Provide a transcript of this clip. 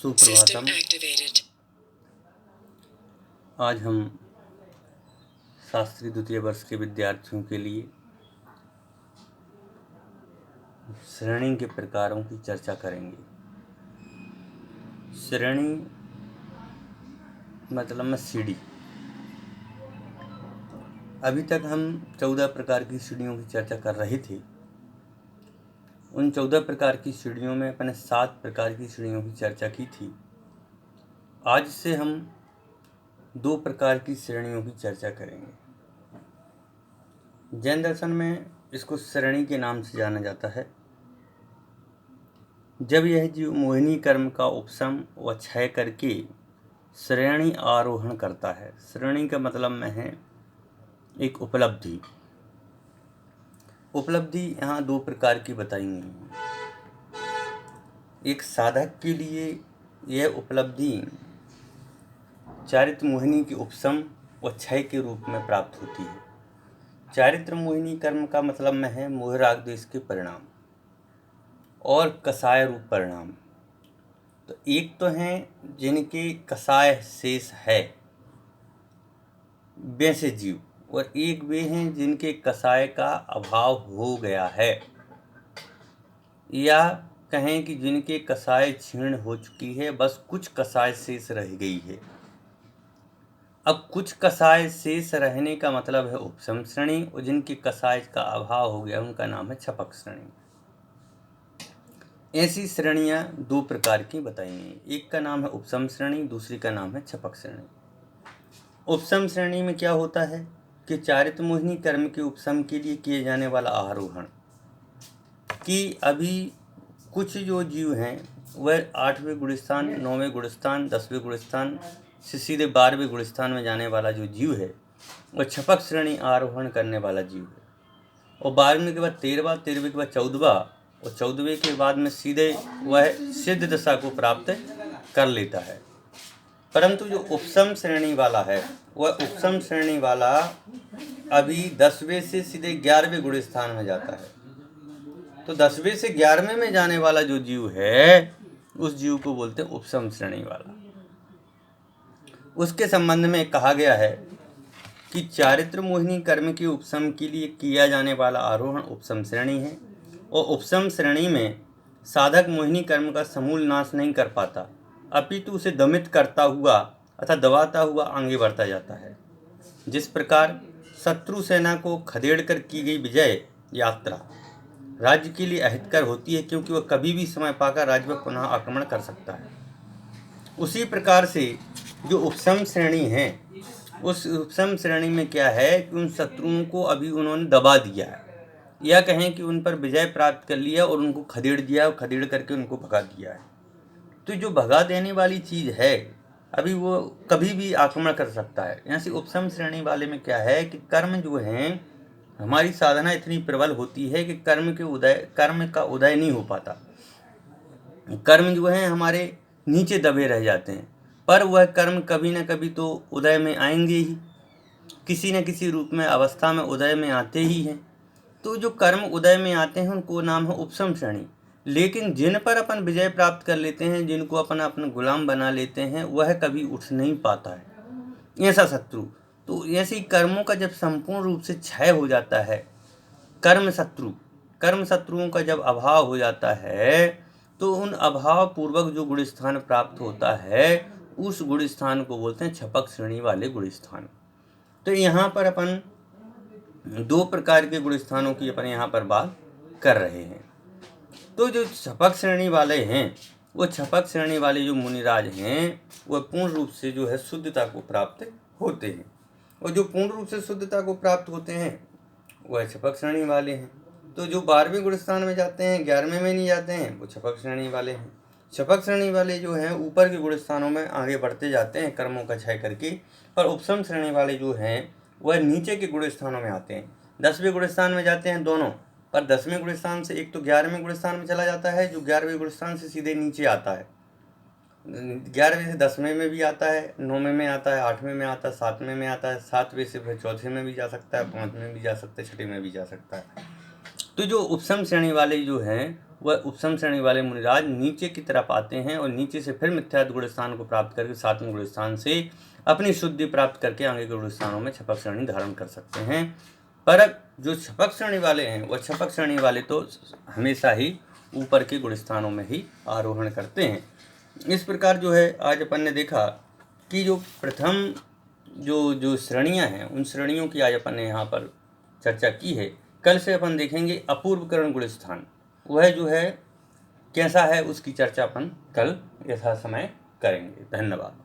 सुप्रभातम। आज हम शास्त्री द्वितीय वर्ष के विद्यार्थियों के लिए श्रेणी के प्रकारों की चर्चा करेंगे। श्रेणी मतलब में सीढ़ी। अभी तक हम 14 प्रकार की सीढ़ियों की चर्चा कर रहे थे। उन 14 प्रकार की सीढ़ियों में अपने 7 प्रकार की सीढ़ियों की चर्चा की थी। आज से हम 2 प्रकार की श्रेणियों की चर्चा करेंगे। जैन दर्शन में इसको श्रेणी के नाम से जाना जाता है। जब यह जीव मोहिनी कर्म का उपशम व क्षय करके श्रेणी आरोहण करता है। श्रेणी का मतलब में है एक उपलब्धि। उपलब्धि यहाँ 2 प्रकार की बताई गई है। एक साधक के लिए यह उपलब्धि चारित्र मोहिनी के उपशम व क्षय के रूप में प्राप्त होती है। चारित्र मोहिनी कर्म का मतलब में है मोह राग द्वेष के परिणाम और कसाय रूप परिणाम। तो एक तो हैं जिनके कसाय शेष है वैसे जीव, और एक वे हैं जिनके कसाय का अभाव हो गया है, या कहें कि जिनके कसाय क्षीण हो चुकी है, बस कुछ कसाय शेष रह गई है। अब कुछ कसाय शेष रहने का मतलब है उपशम श्रेणी, और जिनके कसाय का अभाव हो गया उनका नाम है छपक श्रेणी। ऐसी श्रेणियां 2 प्रकार की बताई गई। एक का नाम है उपशम श्रेणी, दूसरी का नाम है छपक श्रेणी। उपशम श्रेणी में क्या होता है कि चारित्र मोहिनी कर्म के उपशम के लिए किए जाने वाला आरोहण, कि अभी कुछ जो जीव हैं वह 8वें गुणस्थान, 9वें गुणस्थान, 10वें गुणस्थान से सीधे 12वें गुणस्थान में जाने वाला जो जीव है वह छपक श्रेणी आरोहण करने वाला जीव है। और 12वें के बाद 13वां, 13वें के बाद 14वां, और 14वें के बाद में सीधे वह सिद्ध दशा को प्राप्त कर लेता है। परंतु जो उपशम श्रेणी वाला है वह उपशम श्रेणी वाला अभी 10वें से सीधे 11वें गुण स्थान में जाता है। तो 10वें से 11वें में जाने वाला जो जीव है उस जीव को बोलते हैं उपशम श्रेणी वाला। उसके संबंध में कहा गया है कि चारित्र मोहिनी कर्म के उपशम के लिए किया जाने वाला आरोहण उपशम श्रेणी है, और उपशम श्रेणी में साधक मोहिनी कर्म का समूल नाश नहीं कर पाता, अपितु उसे दमित करता हुआ अथवा दबाता हुआ आगे बढ़ता जाता है। जिस प्रकार शत्रु सेना को खदेड़ कर की गई विजय यात्रा राज्य के लिए अहितकर होती है, क्योंकि वह कभी भी समय पाकर राज्य पर पुनः आक्रमण कर सकता है। उसी प्रकार से जो उपशम श्रेणी है, उस उपशम श्रेणी में क्या है कि उन शत्रुओं को अभी उन्होंने दबा दिया है, या कहें कि उन पर विजय प्राप्त कर लिया और उनको खदेड़ दिया और खदेड़ करके उनको भगा दिया है। तो जो भगा देने वाली चीज़ है अभी वो कभी भी आक्रमण कर सकता है। यहाँ से उपशम श्रेणी वाले में क्या है कि कर्म जो हैं, हमारी साधना इतनी प्रबल होती है कि कर्म का उदय नहीं हो पाता। कर्म जो हैं हमारे नीचे दबे रह जाते हैं, पर वह कर्म कभी न कभी तो उदय में आएंगे ही, किसी न किसी रूप में अवस्था में उदय में आते ही हैं। तो जो कर्म उदय में आते हैं उनको नाम है उपशम श्रेणी। लेकिन जिन पर अपन विजय प्राप्त कर लेते हैं, जिनको अपन गुलाम बना लेते हैं, वह कभी उठ नहीं पाता है ऐसा शत्रु। तो ऐसे कर्मों का जब संपूर्ण रूप से क्षय हो जाता है, कर्म शत्रुओं का जब अभाव हो जाता है, तो उन अभाव पूर्वक जो गुण स्थान प्राप्त होता है उस गुण स्थान को बोलते हैं छपक श्रेणी वाले गुण स्थान। तो यहाँ पर अपन 2 प्रकार के गुण स्थानों की अपन यहाँ पर बात कर रहे हैं। तो जो छपक श्रेणी वाले हैं, वो छपक श्रेणी वाले जो मुनिराज हैं वह पूर्ण रूप से जो है शुद्धता को प्राप्त होते हैं, और जो पूर्ण रूप से शुद्धता को प्राप्त होते हैं वह छपक श्रेणी वाले हैं। तो जो 12वें गुण स्थान में जाते हैं, 11वें में नहीं जाते हैं, वो छपक श्रेणी वाले हैं। छपक श्रेणी वाले जो हैं ऊपर के गुण स्थानों में आगे बढ़ते जाते हैं कर्मों का क्षय करके, और उपशम श्रेणी वाले जो हैं वह नीचे के गुण स्थानों में आते हैं। 10वें गुण स्थान में जाते हैं दोनों, पर 10वें गुण स्थान से एक तो 11वें गुण स्थान में चला जाता है, जो 11वें गुण स्थान से सीधे नीचे आता है। 11वें से 10वें में भी आता है, 9वें में आता है, 8वें में आता है, 7वें में आता है, 7वें से फिर 4थे में भी जा सकता है, 5वें में भी जा सकता है, 6ठे में भी जा सकता है। तो जो उपशम श्रेणी वाले जो हैं वह उपसम श्रेणी वाले मुनिराज नीचे की तरफ आते हैं और नीचे से फिर मिथ्यात्व गुण स्थान को प्राप्त करके सातवें गुण स्थान से अपनी शुद्धि प्राप्त करके आगे के गुण स्थानों में छपक श्रेणी धारण कर सकते हैं। पर जो छपक श्रेणी वाले हैं वह छपक श्रेणी वाले तो हमेशा ही ऊपर के गुण स्थानों में ही आरोहण करते हैं। इस प्रकार जो है आज अपन ने देखा कि जो प्रथम जो श्रेणियाँ हैं उन श्रेणियों की आज अपन ने यहाँ पर चर्चा की है। कल से अपन देखेंगे अपूर्वकरण गुण स्थान, वह जो है कैसा है उसकी चर्चा अपन कल यथा समय करेंगे। धन्यवाद।